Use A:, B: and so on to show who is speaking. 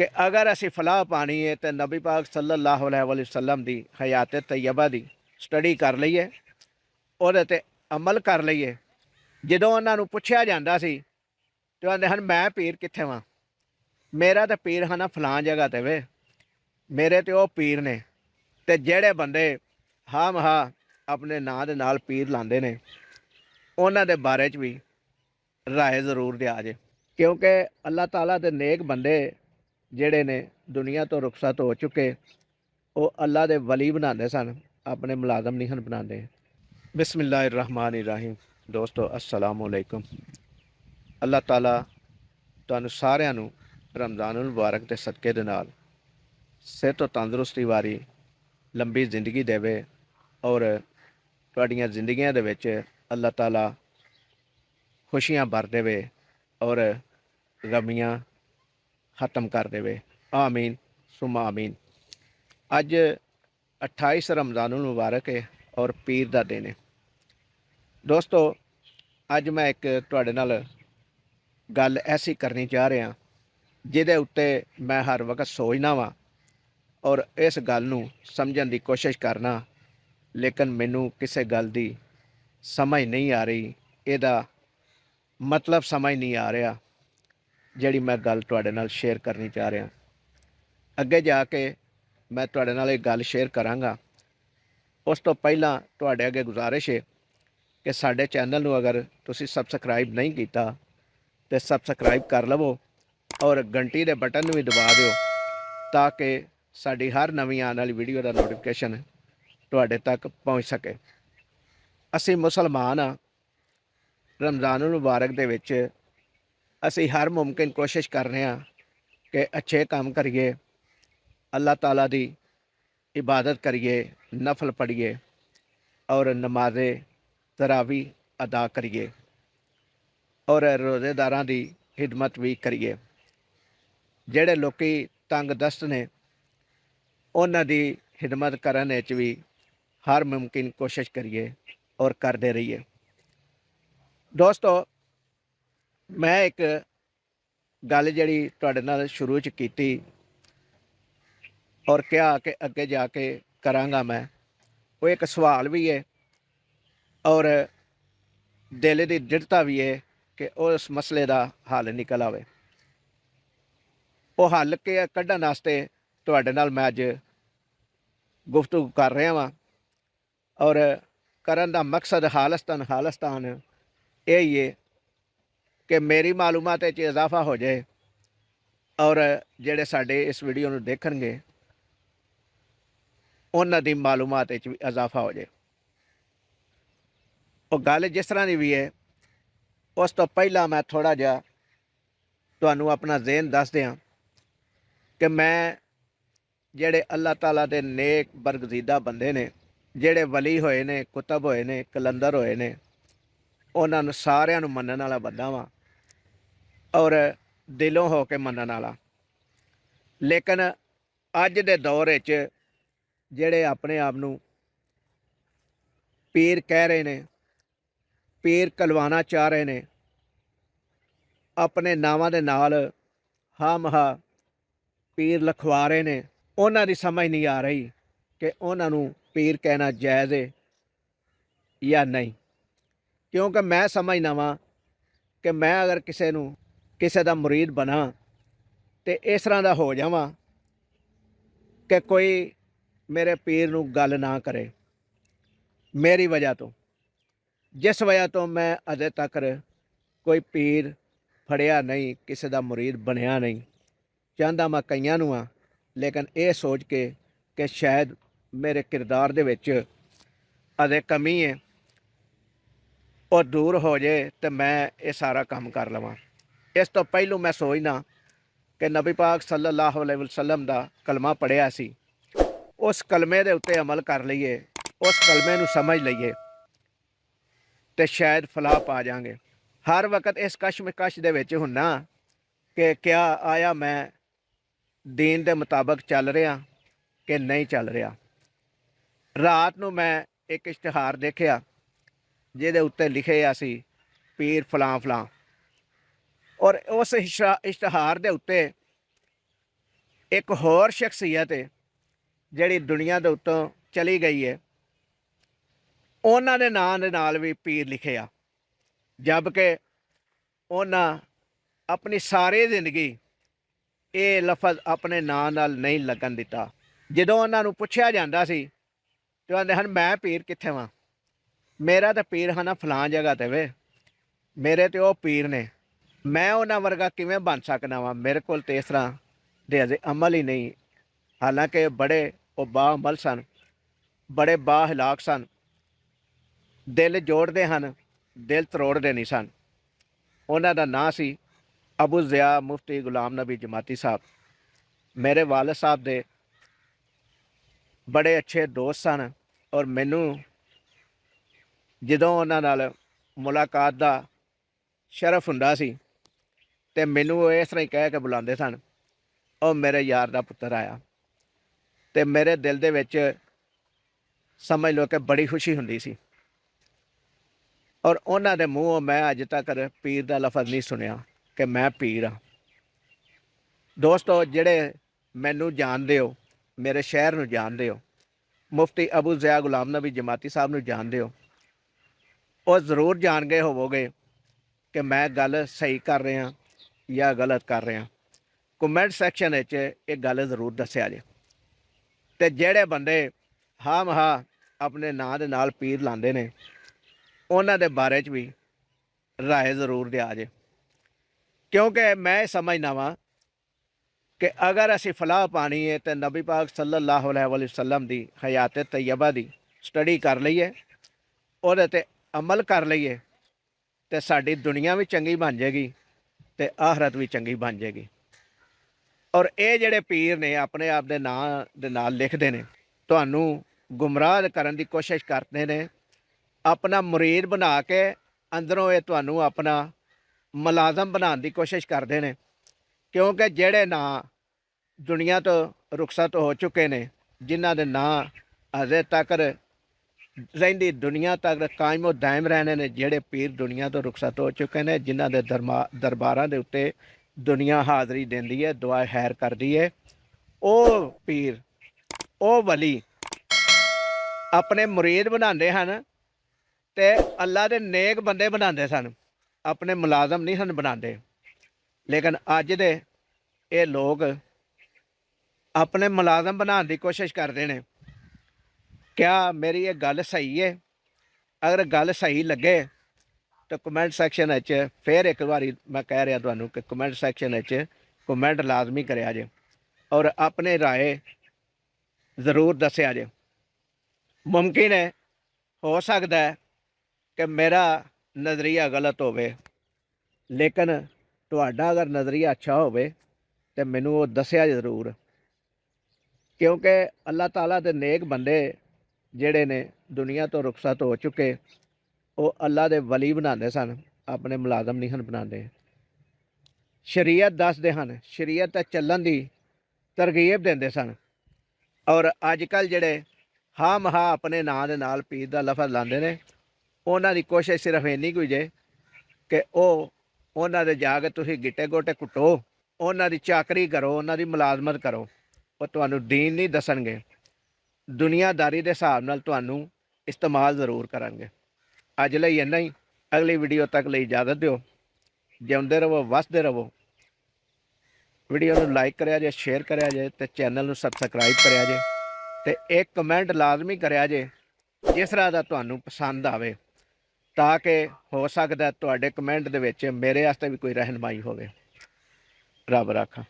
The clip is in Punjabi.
A: कि अगर असी फलाह पानी है तो नबी पाक सल्लल्लाहु अलैहि वसल्लम की हयात तैयबा की स्टडी कर लईए, ਉਹਦੇ 'ਤੇ ਅਮਲ ਕਰ ਲਈਏ। ਜਦੋਂ ਉਹਨਾਂ ਨੂੰ ਪੁੱਛਿਆ ਜਾਂਦਾ ਸੀ ਤੇ ਉਹ ਆਂਦੇ ਹਨ, ਮੈਂ ਪੀਰ ਕਿੱਥੇ ਵਾਂ, ਮੇਰਾ ਤਾਂ ਪੀਰ ਹੈ ਨਾ ਫਲਾਂ ਜਗ੍ਹਾ 'ਤੇ ਵੇ, ਮੇਰੇ ਤੇ ਉਹ ਪੀਰ ਨੇ। ਤੇ ਜਿਹੜੇ ਬੰਦੇ ਹਾਂ ਮਹਾ ਆਪਣੇ ਨਾਂ ਦੇ ਨਾਲ ਪੀਰ ਲਾਉਂਦੇ ਨੇ ਉਹਨਾਂ ਦੇ ਬਾਰੇ 'ਚ ਵੀ ਰਾਏ ਜ਼ਰੂਰ ਦਿਆ ਜੇ, ਕਿਉਂਕਿ ਅੱਲਾਹ ਤਾਲਾ ਦੇ ਨੇਕ ਬੰਦੇ ਜਿਹੜੇ ਨੇ ਦੁਨੀਆ ਤੋਂ ਰੁਖਸਤ ਹੋ ਚੁੱਕੇ, ਉਹ ਅੱਲਾ ਦੇ ਵਲੀ ਬਣਾਉਂਦੇ ਸਨ, ਆਪਣੇ ਮੁਲਾਜ਼ਮ ਨਹੀਂ ਹਨ ਬਣਾਉਂਦੇ। ਬਿਸਮਿल्लाहिर्रहमानिर्रहीम। ਦੋਸਤੋ अस्सलाम वालेकुम। ਅੱਲਾਹ ਤਾਲਾ ਤੁਹਾਨੂੰ ਸਾਰਿਆਂ ਨੂੰ ਰਮਜ਼ਾनुल मुबारक ਦੇ ਸਦਕੇ ਦੇ ਨਾਲ ਸਿਹਤ ਤੋਂ ਤੰਦਰੁਸਤੀ ਵਾਲੀ ਲੰਬੀ ਜ਼ਿੰਦਗੀ ਦੇਵੇ ਔਰ ਤੁਹਾਡੀਆਂ ਜ਼ਿੰਦਗੀਆਂ ਦੇ ਵਿੱਚ ਅੱਲਾਹ ਤਾਲਾ ਖੁਸ਼ੀਆਂ ਭਰ ਦੇਵੇ ਔਰ ਗਮੀਆਂ ख़त्म कर देवे। आमीन सुमा आमीन। अज 28 रमज़ानुल मुबारक है और पीर का दिन है। दोस्तों अज मैं एक तुहाडे नाल गल ऐसी करनी चाह रहा जिहदे उत्ते मैं हर वक्त सोचना वा और इस गल नूं समझण की कोशिश करना, लेकिन मैनू किसी गल की समझ नहीं आ रही, इहदा मतलब समझ नहीं आ रहा जिहड़ी मैं गल तुहाडे नाल शेयर करनी चाह रहा। अगे जाके मैं तुहाडे नाल एक गल शेयर करांगा। उस तो पहला तुहाडे अगे गुजारिश है कि साडे चैनल नूं अगर तुसीं सबसक्राइब नहीं कीता तो सबसक्राइब कर लवो और घंटी दे बटन नूं भी दबा दिओ ताकि साडी हर नवीं आने वाली वीडियो का नोटिफिकेशन तुहाडे तक पहुँच सके। असीं मुसलमान हाँ, रमज़ानुल मुबारक दे विच असी हर मुमकिन कोशिश कर रहे हैं कि अच्छे काम करिए, अल्लाह ताला की इबादत करिए, नफल पढ़िए और नमाज़े तरावी अदा करिए और रोज़ेदारां की खिदमत भी करिए। जेड़े लोकी तंग दस्त ने उन्हां दी खिदमत करन विच भी हर मुमकिन कोशिश करिए और करते रहिए। दोस्तों मैं एक गल जिहड़ी तुहाडे नाल शुरू च कीती और क्या कि अगे जाके करांगा मैं, वो एक सवाल भी है और दिल की दृढ़ता भी है कि उस मसले का हल निकल आवे। वो हल के कढ़न वास्ते तुहाडे नाल मैं अज गुफ्तगू कर रहा वां और करन दा मकसद हालस्तान यही है कि मेरी मालूमात च इजाफा हो जाए और जेड़े साडे इस वीडियो नूं देखणगे उन्हां दी मालूमात च भी इजाफा हो जाए। वो गल जिस तरह की भी है, उस तो पहला मैं थोड़ा जिहा तुहानूं अपना ज़हन दस दियां कि मैं जेड़े अल्लाह ताला दे नेक बरगजीदा बंदे ने, जेड़े वली होए ने, कुतब होए ने, कलंदर होए ने, उन्हां नूं सारिआं नूं मन्नण वाला बंदा वां और दिलों हो के मन्नण वाला। लेकिन अज दे दौर विच जेड़े अपने आप नूं पीर कह रहे ने, पीर कहलवाना चाह रहे ने, अपने नावां दे नाल हा महा पीर लिखवा रहे ने, उन्हां दी समझ नहीं आ रही कि उन्हां नूं पीर कहना जायज़ है या नहीं। क्योंकि मैं समझना वां कि मैं अगर किसी नूं किसी दा मुरीद बना तो इस तरह दा हो जावां कि कोई मेरे पीर नूं गल ना करे मेरी वजह तो, जिस वजह तो मैं अजे तक कोई पीर फड़िया नहीं, किसी दा मुरीद बनया नहीं। चाहता मैं कईयां नूं आ, लेकिन ये सोच के कि शायद मेरे किरदार दे विच अजे कमी है और दूर हो जाए तो मैं ये सारा काम कर लवां। इस तो पहलू मैं सोचना कि नबी पाक सल्लल्लाहु अलैहि वसल्लम दा कलमा पढ़िया सी, उस कलमे दे उत्ते अमल कर लईए, उस कलमे नूं समझ लईए तो शायद फलाह पा जाएंगे। हर वक्त इस कशमकश दे विच हुन्ना कि क्या आया मैं दीन दे मुताबिक चल रहा कि नहीं चल रहा। रात नूं मैं एक इश्तिहार देखिया जिहदे उत्ते लिखिया सी पीर फलां फलां, और उस इश्तिहार दे उत्ते ਇੱਕ ਹੋਰ ਸ਼ਖਸੀਅਤ ਹੈ ਜਿਹੜੀ ਦੁਨੀਆ ਦੇ ਉੱਤੋਂ ਚਲੀ ਗਈ ਹੈ, ਉਹਨਾਂ ਦੇ ਨਾਂ ਦੇ ਨਾਲ ਵੀ ਪੀਰ ਲਿਖਿਆ, ਜਦਕਿ ਉਹਨਾਂ ਆਪਣੀ ਸਾਰੀ ਜ਼ਿੰਦਗੀ ਇਹ ਲਫ਼ਜ਼ ਆਪਣੇ ਨਾਂ ਨਾਲ ਨਹੀਂ ਲੱਗਣ ਦਿੱਤਾ। ਜਦੋਂ ਉਹਨਾਂ ਨੂੰ ਪੁੱਛਿਆ ਜਾਂਦਾ ਸੀ ਤੇ ਕਹਿੰਦੇ ਹਨ, ਮੈਂ ਪੀਰ ਕਿੱਥੇ ਵਾਂ, ਮੇਰਾ ਤਾਂ ਪੀਰ ਹੈ ਨਾ ਫਲਾਂ ਜਗ੍ਹਾ 'ਤੇ ਵੇ, ਮੇਰੇ ਤੇ ਉਹ ਪੀਰ ਨੇ, ਮੈਂ ਉਹਨਾਂ ਵਰਗਾ ਕਿਵੇਂ ਬਣ ਸਕਦਾ ਵਾਂ, ਮੇਰੇ ਕੋਲ ਤੇ ਇਸ ਤਰ੍ਹਾਂ ਦੇ ਅਜੇ ਅਮਲ ਹੀ ਨਹੀਂ। ਹਾਲਾਂਕਿ ਬੜੇ ਉਹ ਬਾਅਮਲ ਸਨ, ਬੜੇ ਬਾਹਲਾਕ ਸਨ, ਦਿਲ ਜੋੜਦੇ ਹਨ, ਦਿਲ ਤਰੋੜਦੇ ਨਹੀਂ ਸਨ। ਉਹਨਾਂ ਦਾ ਨਾਂ ਸੀ ਅਬੂ ਜ਼ਿਆ ਮੁਫਤੀ ਗੁਲਾਮ ਨਬੀ ਜਮਾਤੀ ਸਾਹਿਬ। ਮੇਰੇ ਵਾਲਦ ਸਾਹਿਬ ਦੇ ਬੜੇ ਅੱਛੇ ਦੋਸਤ ਸਨ, ਔਰ ਮੈਨੂੰ ਜਦੋਂ ਉਹਨਾਂ ਨਾਲ ਮੁਲਾਕਾਤ ਦਾ ਸ਼ਰਫ ਹੁੰਦਾ ਸੀ ਤੇ ਮੈਨੂੰ ਉਹ ਇਸ ਤਰ੍ਹਾਂ ਹੀ ਕਹਿ ਕੇ ਬੁਲਾਉਂਦੇ ਸਨ, ਉਹ ਮੇਰੇ ਯਾਰ ਦਾ ਪੁੱਤਰ ਆਇਆ, ਤੇ ਮੇਰੇ ਦਿਲ ਦੇ ਵਿੱਚ ਸਮਝ ਲਓ ਕਿ ਬੜੀ ਖੁਸ਼ੀ ਹੁੰਦੀ ਸੀ। ਔਰ ਉਹਨਾਂ ਦੇ ਮੂੰਹੋਂ ਮੈਂ ਅੱਜ ਤੱਕ ਪੀਰ ਦਾ ਲਫ਼ਜ਼ ਨਹੀਂ ਸੁਣਿਆ ਕਿ ਮੈਂ ਪੀਰ ਹਾਂ। ਦੋਸਤੋ, ਜਿਹੜੇ ਮੈਨੂੰ ਜਾਣਦੇ ਹੋ, ਮੇਰੇ ਸ਼ਹਿਰ ਨੂੰ ਜਾਣਦੇ ਹੋ, ਮੁਫਤੀ ਅਬੂ ਜ਼ਿਆ ਗੁਲਾਮ ਨਬੀ ਜਮਾਤੀ ਸਾਹਿਬ ਨੂੰ ਜਾਣਦੇ ਹੋ, ਉਹ ਜ਼ਰੂਰ ਜਾਣ ਗਏ ਹੋਵੋਗੇ ਕਿ ਮੈਂ ਗੱਲ ਸਹੀ ਕਰ ਰਿਹਾ ਜਾਂ ਗਲਤ ਕਰ ਰਿਹਾ। ਕਮੈਂਟ ਸੈਕਸ਼ਨ ਵਿੱਚ ਇਹ ਗੱਲ ਜ਼ਰੂਰ ਦੱਸਿਆ ਜੇ। ਤੇ ਜਿਹੜੇ ਬੰਦੇ ਹਾਂ ਮਹਾ ਆਪਣੇ ਨਾਂ ਦੇ ਨਾਲ ਪੀਰ ਲਾਉਂਦੇ ਨੇ, ਉਹਨਾਂ ਦੇ ਬਾਰੇ 'ਚ ਵੀ ਰਾਏ ਜ਼ਰੂਰ ਦਿਆ ਜੇ, ਕਿਉਂਕਿ ਮੈਂ ਸਮਝਦਾ ਵਾਂ ਕਿ ਅਗਰ ਅਸੀਂ ਫਲਾਹ ਪਾਣੀ ਹੈ ਤਾਂ ਨਬੀ ਪਾਕ ਸੱਲੱਲਾਹੁ ਅਲੈਹਿ ਵਸੱਲਮ ਦੀ ਹਯਾਤ ਤੈਯਬਾ ਦੀ ਸਟੱਡੀ ਕਰ ਲਈਏ, ਉਹਦੇ 'ਤੇ ਅਮਲ ਕਰ ਲਈਏ, ਤੇ ਸਾਡੀ ਦੁਨੀਆ ਵੀ ਚੰਗੀ ਬਣ ਜਾਏਗੀ ਤੇ ਆਖਰਤ ਵੀ ਚੰਗੀ ਬਣ ਜਾਏਗੀ। ਔਰ ਇਹ ਜਿਹੜੇ ਪੀਰ ਨੇ ਆਪਣੇ ਆਪ ਦੇ ਨਾਂ ਦੇ ਨਾਲ ਲਿਖਦੇ ਨੇ, ਤੁਹਾਨੂੰ ਗੁੰਮਰਾਹ ਕਰਨ ਦੀ ਕੋਸ਼ਿਸ਼ ਕਰਦੇ ਨੇ, ਆਪਣਾ ਮੁਰੀਦ ਬਣਾ ਕੇ ਅੰਦਰੋਂ ਇਹ ਤੁਹਾਨੂੰ ਆਪਣਾ ਮੁਲਾਜ਼ਮ ਬਣਾਉਣ ਦੀ ਕੋਸ਼ਿਸ਼ ਕਰਦੇ ਨੇ। ਕਿਉਂਕਿ ਜਿਹੜੇ ਨਾਂ ਦੁਨੀਆ ਤੋਂ ਰੁਖਸਤ ਹੋ ਚੁੱਕੇ ਨੇ, ਜਿਨ੍ਹਾਂ ਦੇ ਨਾਂ ਅਜੇ ਤੱਕ ਰਹਿੰਦੀ ਦੁਨੀਆ ਤੱਕ ਕਾਇਮ ਉਹ ਦਾਇਮ ਰਹਿਣੇ ਨੇ, ਜਿਹੜੇ ਪੀਰ ਦੁਨੀਆ ਤੋਂ ਰੁਖਸਤ ਹੋ ਚੁੱਕੇ ਨੇ, ਜਿਨ੍ਹਾਂ ਦੇ ਦਰਬਾਰਾਂ ਦੇ ਉੱਤੇ ਦੁਨੀਆ ਹਾਜ਼ਰੀ ਦਿੰਦੀ ਹੈ, ਦੁਆ ਖੈਰ ਕਰਦੀ ਹੈ, ਉਹ ਪੀਰ, ਉਹ ਵਲੀ ਆਪਣੇ ਮੁਰੀਦ ਬਣਾਉਂਦੇ ਹਨ ਤੇ ਅੱਲਾ ਦੇ ਨੇਕ ਬੰਦੇ ਬਣਾਉਂਦੇ ਸਨ, ਆਪਣੇ ਮੁਲਾਜ਼ਮ ਨਹੀਂ ਸਨ ਬਣਾਉਂਦੇ। ਲੇਕਿਨ ਅੱਜ ਦੇ ਇਹ ਲੋਕ ਆਪਣੇ ਮੁਲਾਜ਼ਮ ਬਣਾਉਣ ਦੀ ਕੋਸ਼ਿਸ਼ ਕਰਦੇ ਨੇ। ਕਿਆ ਮੇਰੀ ਇਹ ਗੱਲ ਸਹੀ ਹੈ? ਅਗਰ ਗੱਲ ਸਹੀ ਲੱਗੇ ਤਾਂ ਕਮੈਂਟ ਸੈਕਸ਼ਨ ਵਿੱਚ ਫਿਰ ਇੱਕ ਵਾਰੀ ਮੈਂ ਕਹਿ ਰਿਹਾ ਤੁਹਾਨੂੰ ਕਿ ਕਮੈਂਟ ਸੈਕਸ਼ਨ ਵਿੱਚ ਕਮੈਂਟ ਲਾਜ਼ਮੀ ਕਰਿਆ ਜੇ, ਔਰ ਆਪਣੇ ਰਾਏ ਜ਼ਰੂਰ ਦੱਸਿਆ ਜੇ। ਮੁਮਕਿਨ ਹੈ, ਹੋ ਸਕਦਾ ਹੈ ਕਿ ਮੇਰਾ ਨਜ਼ਰੀਆ ਗਲਤ ਹੋਵੇ, ਲੇਕਿਨ ਤੁਹਾਡਾ ਅਗਰ ਨਜ਼ਰੀਆ ਅੱਛਾ ਹੋਵੇ ਤਾਂ ਮੈਨੂੰ ਉਹ ਦੱਸਿਆ ਜ਼ਰੂਰ, ਕਿਉਂਕਿ ਅੱਲਾਹ ਤਾਲਾ ਦੇ ਨੇਕ ਬੰਦੇ ਜਿਹੜੇ ਨੇ ਦੁਨੀਆ ਤੋਂ ਰੁਖਸਤ ਹੋ ਚੁੱਕੇ, ਉਹ ਅੱਲਾ ਦੇ ਵਲੀ ਬਣਾਉਂਦੇ ਸਨ, ਆਪਣੇ ਮੁਲਾਜ਼ਮ ਨਹੀਂ ਹਨ ਬਣਾਉਂਦੇ। ਸ਼ਰੀਅਤ ਦੱਸਦੇ ਹਨ, ਸ਼ਰੀਅਤ 'ਤੇ ਚੱਲਣ ਦੀ ਤਰਗੀਬ ਦਿੰਦੇ ਸਨ। ਔਰ ਅੱਜ ਕੱਲ੍ਹ ਜਿਹੜੇ ਹਾਂ ਮਹਾ ਆਪਣੇ ਨਾਂ ਦੇ ਨਾਲ ਪੀਰ ਦਾ ਲਫ਼ਜ਼ ਲਾਉਂਦੇ ਨੇ, ਉਹਨਾਂ ਦੀ ਕੋਸ਼ਿਸ਼ ਸਿਰਫ ਇੰਨੀ ਕੁ ਜੇ ਕਿ ਉਹ ਉਹਨਾਂ ਦੇ ਜਾ ਕੇ ਤੁਸੀਂ ਗਿੱਟੇ ਗੋਟੇ ਕੁੱਟੋ, ਉਹਨਾਂ ਦੀ ਚਾਕਰੀ ਕਰੋ, ਉਹਨਾਂ ਦੀ ਮੁਲਾਜ਼ਮਤ ਕਰੋ। ਉਹ ਤੁਹਾਨੂੰ ਦੀਨ ਨਹੀਂ ਦੱਸਣਗੇ, ਦੁਨੀਆਦਾਰੀ ਦੇ ਹਿਸਾਬ ਨਾਲ ਤੁਹਾਨੂੰ ਇਸਤੇਮਾਲ ਜ਼ਰੂਰ ਕਰਨਗੇ। ਅੱਜ ਲਈ ਇੰਨਾ ਹੀ, ਅਗਲੀ ਵੀਡੀਓ ਤੱਕ ਲਈ ਇਜਾਜ਼ਤ ਦਿਓ। ਜਿਉਂਦੇ ਰਹੋ, ਵਸਦੇ ਰਹੋ। ਵੀਡੀਓ ਨੂੰ ਲਾਈਕ ਕਰਿਆ ਜੇ, ਸ਼ੇਅਰ ਕਰਿਆ ਜੇ, ਤੇ ਚੈਨਲ ਨੂੰ ਸਬਸਕ੍ਰਾਈਬ ਕਰਿਆ ਜੇ, ਤੇ ਇੱਕ ਕਮੈਂਟ ਲਾਜ਼ਮੀ ਕਰਿਆ ਜੇ ਜਿਸ ਤਰ੍ਹਾਂ ਦਾ ਤੁਹਾਨੂੰ ਪਸੰਦ ਆਵੇ, ਤਾਂ ਕਿ ਹੋ ਸਕਦਾ ਤੁਹਾਡੇ ਕਮੈਂਟ ਦੇ ਵਿੱਚ ਮੇਰੇ ਵਾਸਤੇ ਵੀ ਕੋਈ ਰਹਿਨਮਾਈ ਹੋਵੇ। ਰੱਬ ਰਾਖਾ।